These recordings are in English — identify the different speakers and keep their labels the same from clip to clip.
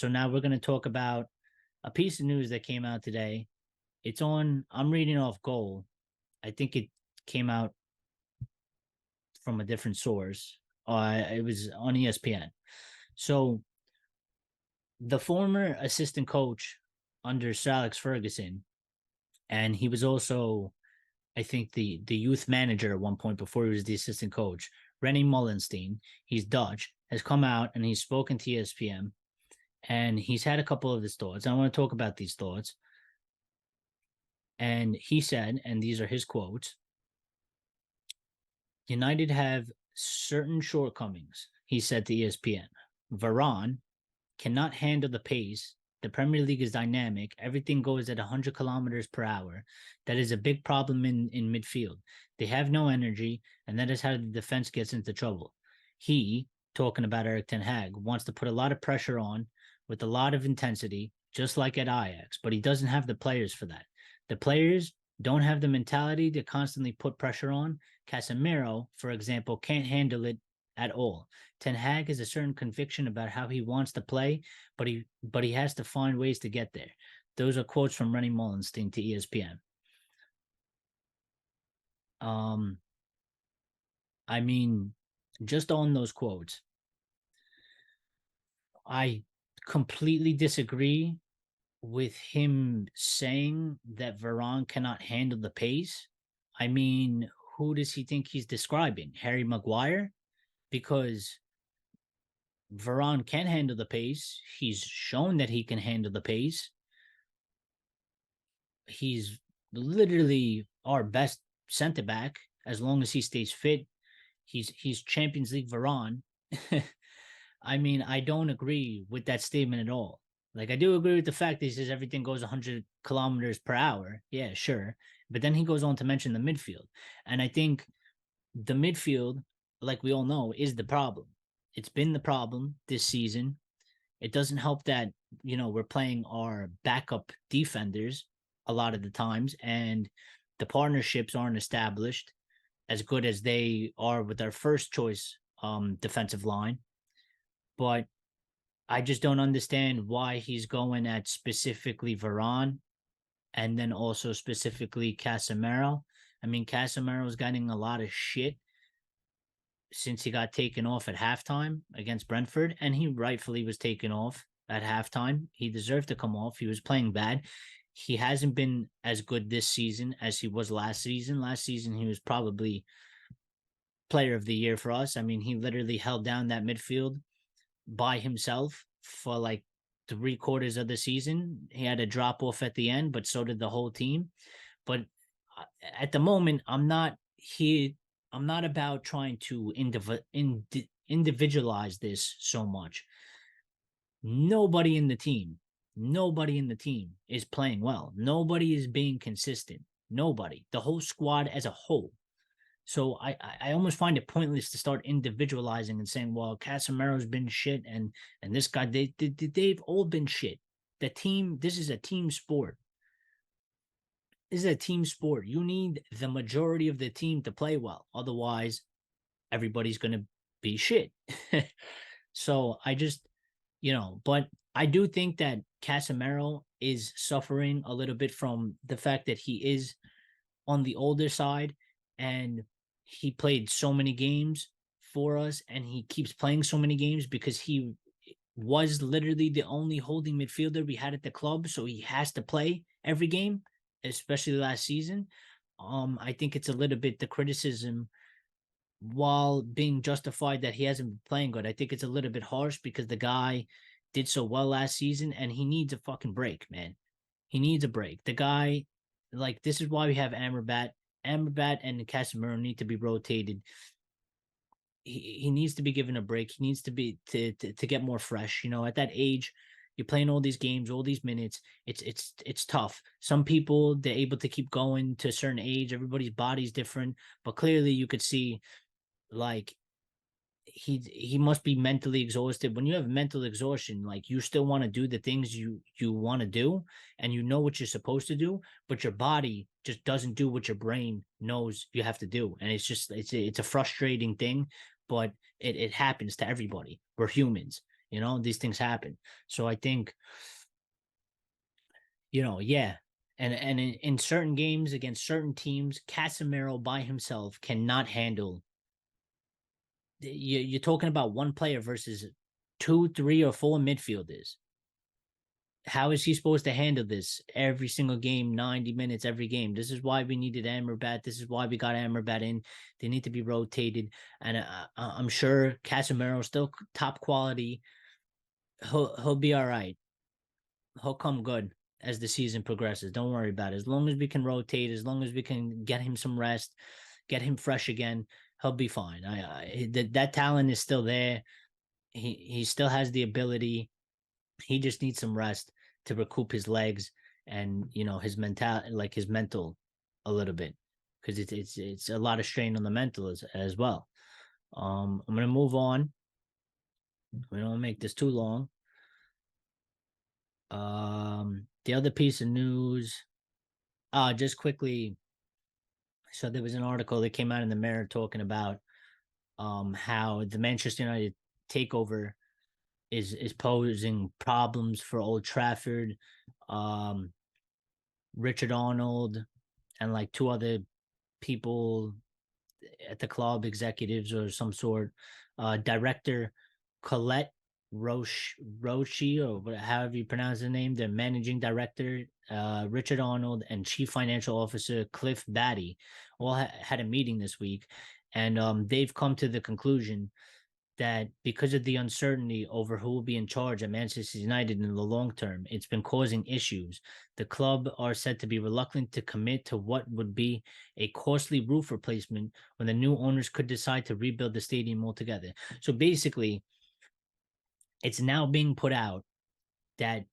Speaker 1: So now we're going to talk about a piece of news that came out today. I'm reading off Goal. I think it came out from a different source. It was on ESPN. So the former assistant coach under Sir Alex Ferguson, and he was also, I think, the youth manager at one point before he was the assistant coach, Rennie Mullenstein, he's Dutch, has come out and he's spoken to ESPN, and he's had a couple of his thoughts. I want to talk about these thoughts. And he said, and these are his quotes, United have certain shortcomings, he said to ESPN. Varane cannot handle the pace. The Premier League is dynamic. Everything goes at 100 kilometers per hour. That is a big problem in midfield. They have no energy, and that is how the defense gets into trouble. He, talking about Erik ten Hag, wants to put a lot of pressure on with a lot of intensity, just like at Ajax, but he doesn't have the players for that. The players don't have the mentality to constantly put pressure on. Casemiro, for example, can't handle it at all. Ten Hag has a certain conviction about how he wants to play, but he has to find ways to get there. Those are quotes from Rennie Mullenstein to ESPN. I mean, just on those quotes, I completely disagree with him saying that Varane cannot handle the pace. I mean, who does he think he's describing? Harry Maguire? Because Varane can handle the pace. He's shown that he can handle the pace. He's literally our best center back as long as he stays fit. He's Champions League Varane. I mean, I don't agree with that statement at all. Like, I do agree with the fact that he says everything goes 100 kilometers per hour. Yeah, sure. But then he goes on to mention the midfield. And I think the midfield, like we all know, is the problem. It's been the problem this season. It doesn't help that, we're playing our backup defenders a lot of the times, and the partnerships aren't established as good as they are with our first choice defensive line. But I just don't understand why he's going at specifically Varane and then also specifically Casemiro. I mean, Casemiro's getting a lot of shit since he got taken off at halftime against Brentford, and he rightfully was taken off at halftime. He deserved to come off. He was playing bad. He hasn't been as good this season as he was last season. Last season, he was probably player of the year for us. I mean, he literally held down that midfield by himself for like 3/4 of the season. He had a drop off at the end, but so did the whole team. But at the moment, I'm not about trying to individualize this so much. Nobody in the team is playing well. Nobody is being consistent. Nobody. The whole squad as a whole. So I almost find it pointless to start individualizing and saying, well, Casemiro's been shit and this guy, they've all been shit. The team, this is a team sport. This is a team sport. You need the majority of the team to play well. Otherwise, everybody's going to be shit. So I just, but I do think that Casemiro is suffering a little bit from the fact that he is on the older side, and he played so many games for us, and he keeps playing so many games because he was literally the only holding midfielder we had at the club. So he has to play every game, especially last season. I think it's a little bit the criticism, while being justified that he hasn't been playing good. I think it's a little bit harsh because the guy did so well last season, and he needs a fucking break, man. He needs a break. The guy, like, this is why we have Amrabat. Amrabat and Casemiro need to be rotated. He needs to be given a break. He needs to be to get more fresh. At that age, you're playing all these games, all these minutes. It's tough. Some people, they're able to keep going to a certain age. Everybody's body's different, but clearly you could see, like, he must be mentally exhausted. When you have mental exhaustion, like, you still want to do the things you want to do, and you know what you're supposed to do, but your body just doesn't do what your brain knows you have to do. And it's a frustrating thing, but it happens to everybody. We're humans. These things happen. So I think, yeah. And in certain games against certain teams, Casemiro by himself cannot handle. You're talking about one player versus 2, 3, or 4 midfielders. How is he supposed to handle this every single game, 90 minutes every game? This is why we needed Amrabat. This is why we got Amrabat in. They need to be rotated. And I'm sure Casemiro still top quality. He'll be all right. He'll come good as the season progresses. Don't worry about it. As long as we can rotate, as long as we can get him some rest, get him fresh again, he'll be fine. That talent is still there. He still has the ability. He just needs some rest to recoup his legs and his mental a little bit, because it's a lot of strain on the mental as well. I'm gonna move on. We don't make this too long. The other piece of news, just quickly. So there was an article that came out in the Mirror talking about how the Manchester United takeover is posing problems for Old Trafford. Richard Arnold and like 2 other people at the club, executives or some sort, director Colette Roche, or however you pronounce the name, the managing director, Richard Arnold, and chief financial officer Cliff Batty all had a meeting this week, and they've come to the conclusion that because of the uncertainty over who will be in charge at Manchester United in the long term, it's been causing issues. The club are said to be reluctant to commit to what would be a costly roof replacement when the new owners could decide to rebuild the stadium altogether. So basically, it's now being put out that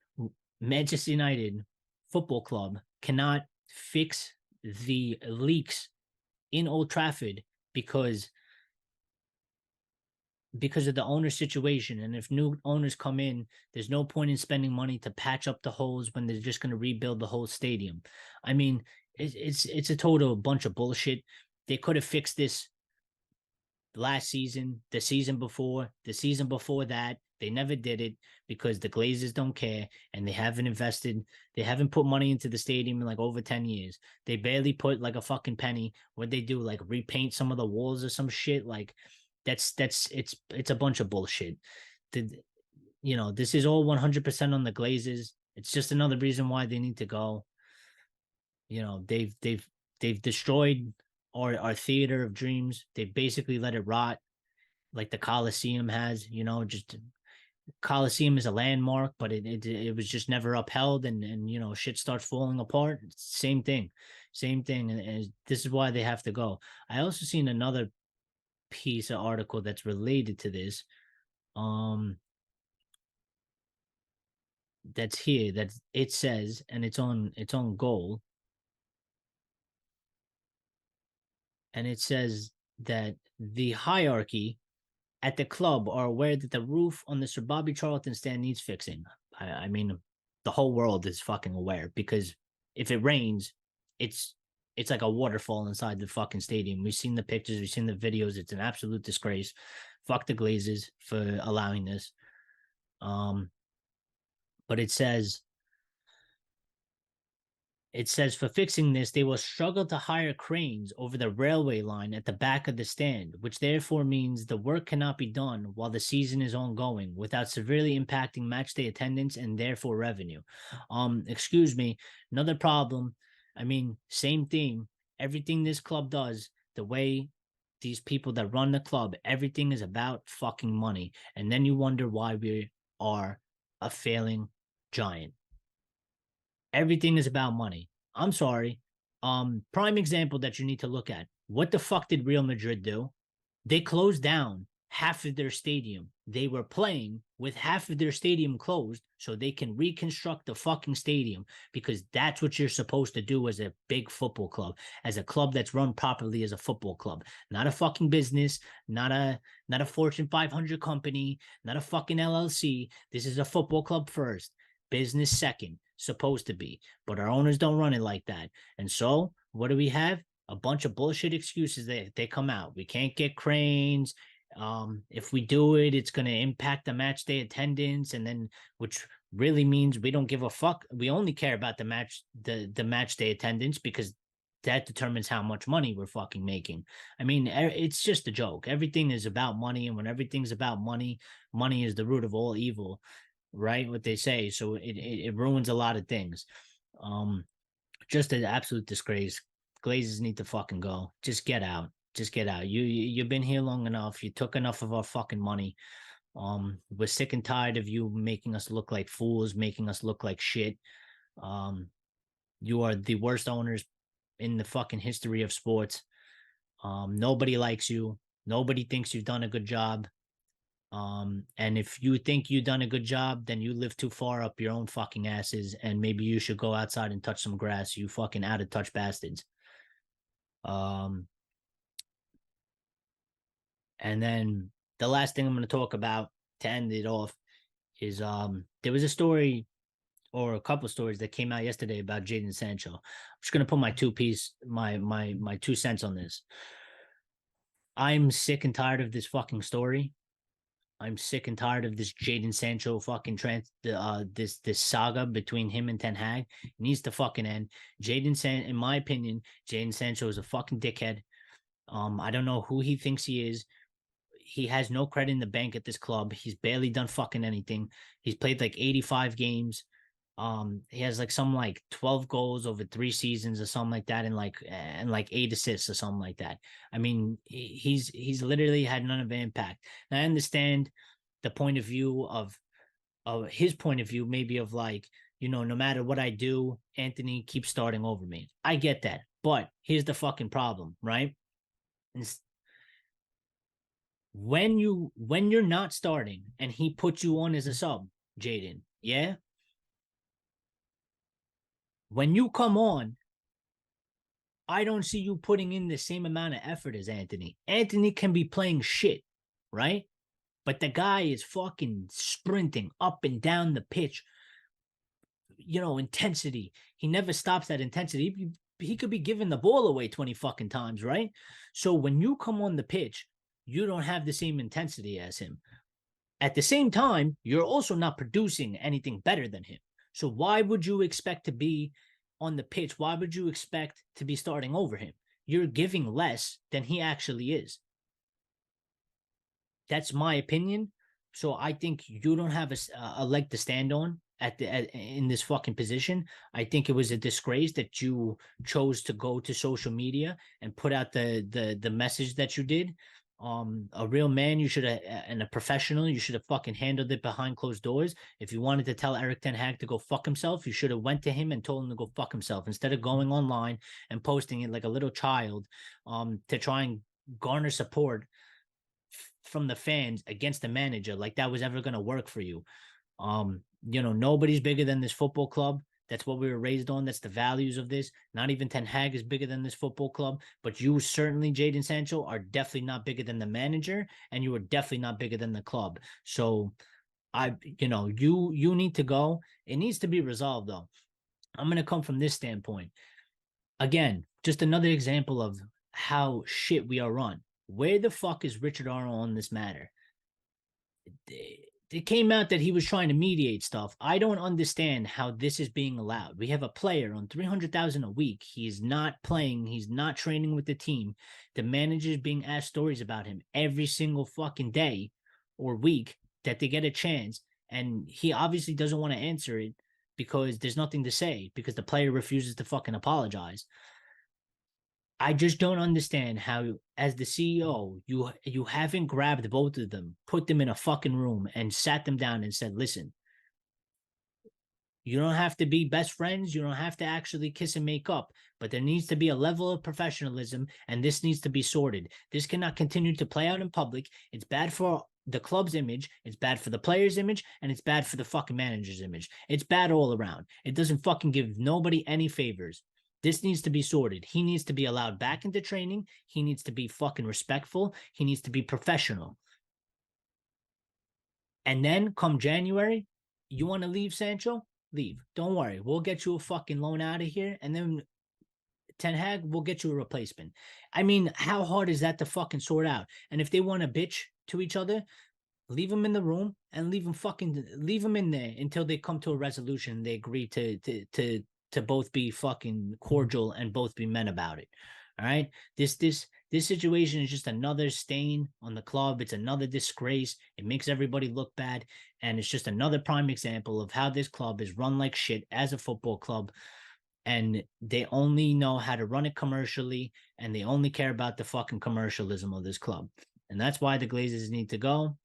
Speaker 1: Manchester United Football Club cannot fix the leaks in Old Trafford because of the owner situation. And if new owners come in, there's no point in spending money to patch up the holes when they're just going to rebuild the whole stadium. I mean, it's a total bunch of bullshit. They could have fixed this last season, the season before that. They never did it because the Glazers don't care, and they haven't put money into the stadium in like over 10 years. They barely put like a fucking penny. What they do, like repaint some of the walls or some shit. Like it's a bunch of bullshit. This is all 100% on the Glazers. It's just another reason why they need to go. They've destroyed our theater of dreams. They basically let it rot, like the Coliseum has. Just Coliseum is a landmark, but it was just never upheld, and shit starts falling apart. Same thing, and this is why they have to go. I also seen another piece of article that's related to this, that's here, that it says, and it's on Goal, and it says that the hierarchy at the club are aware that the roof on the Sir Bobby Charlton stand needs fixing. I mean, the whole world is fucking aware, because if it rains, it's like a waterfall inside the fucking stadium. We've seen the pictures, we've seen the videos. It's an absolute disgrace. Fuck the Glazers for allowing this. But it says for fixing this, they will struggle to hire cranes over the railway line at the back of the stand, which therefore means the work cannot be done while the season is ongoing without severely impacting matchday attendance and therefore revenue. Excuse me, another problem. I mean, same theme. Everything this club does, the way these people that run the club, everything is about fucking money. And then you wonder why we are a failing giant. Everything is about money. I'm sorry. Prime example that you need to look at. What the fuck did Real Madrid do? They closed down half of their stadium. They were playing with half of their stadium closed so they can reconstruct the fucking stadium, because that's what you're supposed to do as a big football club, as a club that's run properly as a football club, not a fucking business, not a Fortune 500 company, not a fucking LLC. This is a football club first, business second, supposed to be. But our owners don't run it like that. And so what do we have? A bunch of bullshit excuses. They come out. We can't get cranes. If we do it, it's going to impact the match day attendance, and then which really means we don't give a fuck. We only care about the match day attendance because that determines how much money we're fucking making. I mean, it's just a joke. Everything is about money, and when everything's about money, money is the root of all evil, right? What they say. So it ruins a lot of things. Just an absolute disgrace. Glazers need to fucking go. Just get out. Just get out. You've been here long enough. You took enough of our fucking money. We're sick and tired of you making us look like fools, making us look like shit. You are the worst owners in the fucking history of sports. Nobody likes you. Nobody thinks you've done a good job. And if you think you've done a good job, then you live too far up your own fucking asses, and maybe you should go outside and touch some grass, you fucking out of touch bastards. And then the last thing I'm going to talk about to end it off is there was a story or a couple of stories that came out yesterday about Jadon Sancho. I'm just going to put my 2 cents on this. I'm sick and tired of this fucking story. I'm sick and tired of this Jadon Sancho fucking this saga between him and Ten Hag. It needs to fucking end. In my opinion, Jadon Sancho is a fucking dickhead. I don't know who he thinks he is. He has no credit in the bank at this club. He's barely done fucking anything. He's played like 85 games. He has like 12 goals over 3 seasons or something like that, and like 8 assists or something like that. I mean, he's literally had none of the impact. And I understand the point of view of his point of view, maybe of like, no matter what I do, Anthony keeps starting over me. I get that, but here's the fucking problem, right? When you're not starting and he puts you on as a sub, Jadon, yeah. When you come on, I don't see you putting in the same amount of effort as Anthony. Anthony can be playing shit, right? But the guy is fucking sprinting up and down the pitch. Intensity. He never stops that intensity. He could be giving the ball away 20 fucking times, right? So when you come on the pitch, you don't have the same intensity as him. At the same time, you're also not producing anything better than him. So why would you expect to be on the pitch? Why would you expect to be starting over him? You're giving less than he actually is. That's my opinion. So I think you don't have a leg to stand on in this fucking position. I think it was a disgrace that you chose to go to social media and put out the message that you did. A real man, you should have, and a professional, you should have fucking handled it behind closed doors. If you wanted to tell Erik Ten Hag to go fuck himself, you should have went to him and told him to go fuck himself instead of going online and posting it like a little child, to try and garner support from the fans against the manager. Like that was ever going to work for you. Nobody's bigger than this football club. That's what we were raised on. That's the values of this. Not even Ten Hag is bigger than this football club. But you certainly, Jadon Sancho, are definitely not bigger than the manager, and you are definitely not bigger than the club. So you need to go. It needs to be resolved, though. I'm going to come from this standpoint. Again, just another example of how shit we are run. Where the fuck is Richard Arnold on this matter? It came out that he was trying to mediate stuff. I don't understand how this is being allowed. We have a player on $300,000 a week. He is not playing. He's not training with the team. The manager is being asked stories about him every single fucking day or week that they get a chance. And he obviously doesn't want to answer it because there's nothing to say because the player refuses to fucking apologize. I just don't understand how, as the CEO, you haven't grabbed both of them, put them in a fucking room, and sat them down and said, listen, you don't have to be best friends. You don't have to actually kiss and make up, but there needs to be a level of professionalism, and this needs to be sorted. This cannot continue to play out in public. It's bad for the club's image, it's bad for the player's image, and it's bad for the fucking manager's image. It's bad all around. It doesn't fucking give nobody any favors. This needs to be sorted. He needs to be allowed back into training. He needs to be fucking respectful. He needs to be professional. And then come January, you want to leave, Sancho? Leave. Don't worry. We'll get you a fucking loan out of here. And then Ten Hag, we'll get you a replacement. I mean, how hard is that to fucking sort out? And if they want to bitch to each other, leave them in the room and leave them in there until they come to a resolution. They agree to both be fucking cordial and both be men about it. All right. This situation is just another stain on the club. It's another disgrace. It makes everybody look bad. And it's just another prime example of how this club is run like shit as a football club. And they only know how to run it commercially, and they only care about the fucking commercialism of this club. And that's why the Glazers need to go.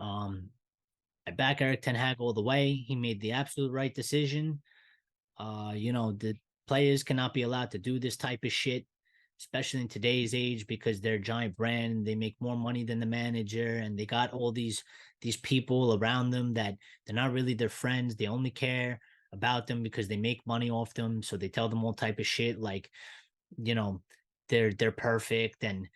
Speaker 1: I back Eric Ten Hag all the way. He made the absolute right decision. The players cannot be allowed to do this type of shit, especially in today's age, because they're a giant brand. They make more money than the manager, and they got all these people around them that they're not really their friends. They only care about them because they make money off them. So they tell them all type of shit like, they're perfect, and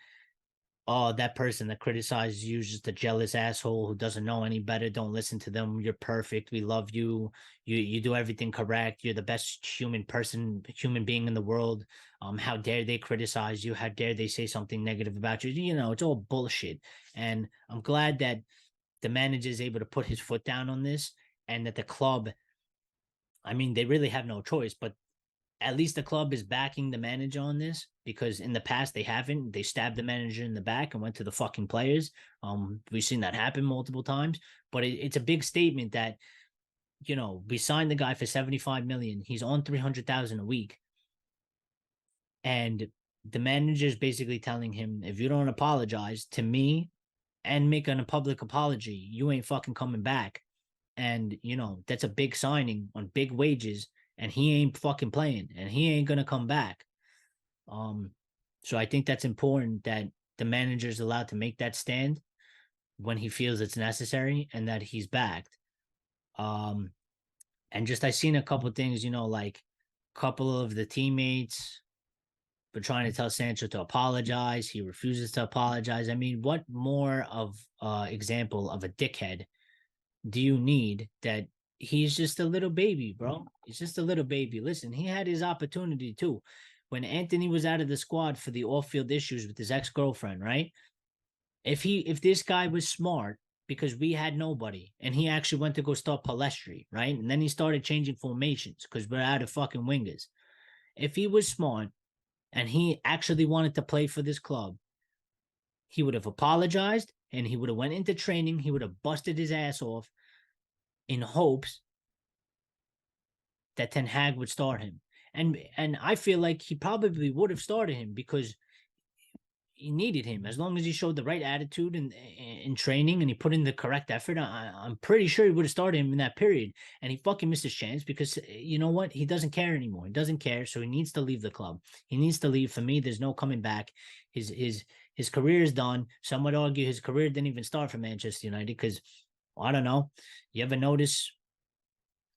Speaker 1: oh, that person that criticizes you is just a jealous asshole who doesn't know any better. Don't listen to them. You're perfect. We love you. You do everything correct. You're the best human being in the world. How dare they criticize you? How dare they say something negative about you? It's all bullshit. And I'm glad that the manager is able to put his foot down on this, and that the club, I mean, they really have no choice, but at least the club is backing the manager on this, because in the past they haven't. They stabbed the manager in the back and went to the fucking players. We've seen that happen multiple times, but it's a big statement that, we signed the guy for 75 million. He's on 300,000 a week. And the manager is basically telling him, if you don't apologize to me and make a public apology, you ain't fucking coming back. And, that's a big signing on big wages, and he ain't fucking playing, and he ain't going to come back. So I think that's important, that the manager is allowed to make that stand when he feels it's necessary, and that he's backed. And just, I seen a couple of things, like a couple of the teammates were trying to tell Sancho to apologize. He refuses to apologize. I mean, what more of example of a dickhead do you need, that he's just a little baby, bro? He's just a little baby. Listen, he had his opportunity too. When Anthony was out of the squad for the off-field issues with his ex-girlfriend, right? If this guy was smart, because we had nobody, and he actually went to go start Palestri, right? And then he started changing formations because we're out of fucking wingers. If he was smart and he actually wanted to play for this club, he would have apologized, and he would have went into training. He would have busted his ass off in hopes that Ten Hag would start him. And I feel like he probably would have started him, because he needed him. As long as he showed the right attitude in training, and he put in the correct effort, I'm pretty sure he would have started him in that period. And he fucking missed his chance, because you know what? He doesn't care anymore. He doesn't care. So he needs to leave the club. He needs to leave. For me, there's no coming back. His career is done. Some would argue his career didn't even start for Manchester United, because I don't know. You ever notice,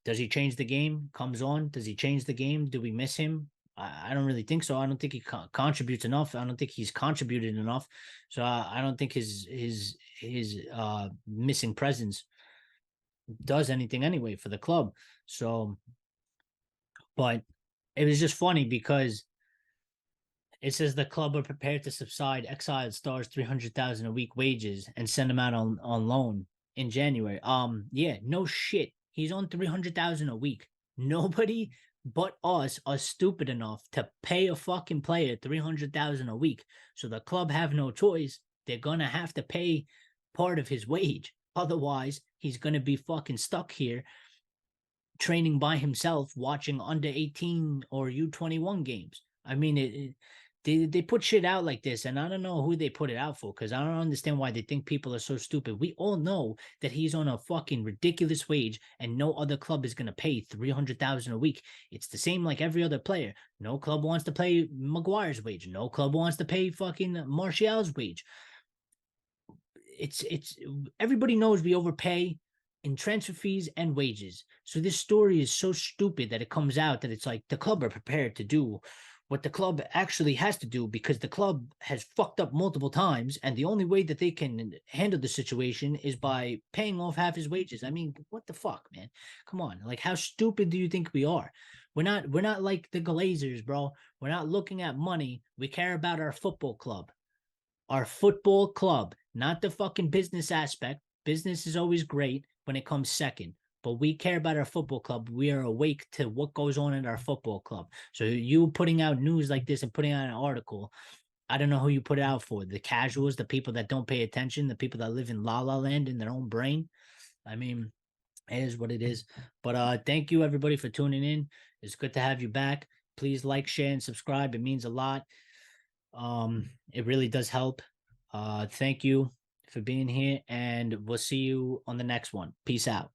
Speaker 1: does he change the game? Comes on. Does he change the game? Do we miss him? I don't really think so. I don't think he contributes enough. I don't think he's contributed enough. So I don't think his missing presence does anything anyway for the club. So, but it was just funny, because it says the club are prepared to subside exiled stars 300,000 a week wages and send them out on loan in January. Yeah, no shit. He's on 300,000 a week. Nobody but us are stupid enough to pay a fucking player 300,000 a week. So the club have no choice. They're gonna have to pay part of his wage. Otherwise, he's gonna be fucking stuck here training by himself, watching under 18 or U21 games. I mean, they put shit out like this, and I don't know who they put it out for, because I don't understand why they think people are so stupid. We all know that he's on a fucking ridiculous wage, and no other club is going to pay 300,000 a week. It's the same like every other player. No club wants to pay Maguire's wage. No club wants to pay fucking Martial's wage. It's everybody knows we overpay in transfer fees and wages. So this story is so stupid that it comes out that it's like the club are prepared to do what the club actually has to do, because the club has fucked up multiple times, and the only way that they can handle the situation is by paying off half his wages. I mean, what the fuck, man? Come on. Like, how stupid do you think we are? We're not like the Glazers, bro. We're not looking at money. We care about our football club. Our football club, not the fucking business aspect. Business is always great when it comes second, but we care about our football club. We are awake to what goes on in our football club. So you putting out news like this and putting out an article, I don't know who you put it out for. The casuals, the people that don't pay attention, the people that live in la la land in their own brain. I mean, it is what it is. But thank you everybody for tuning in. It's good to have you back. Please like, share, and subscribe. It means a lot. It really does help. Thank you for being here, and we'll see you on the next one. Peace out.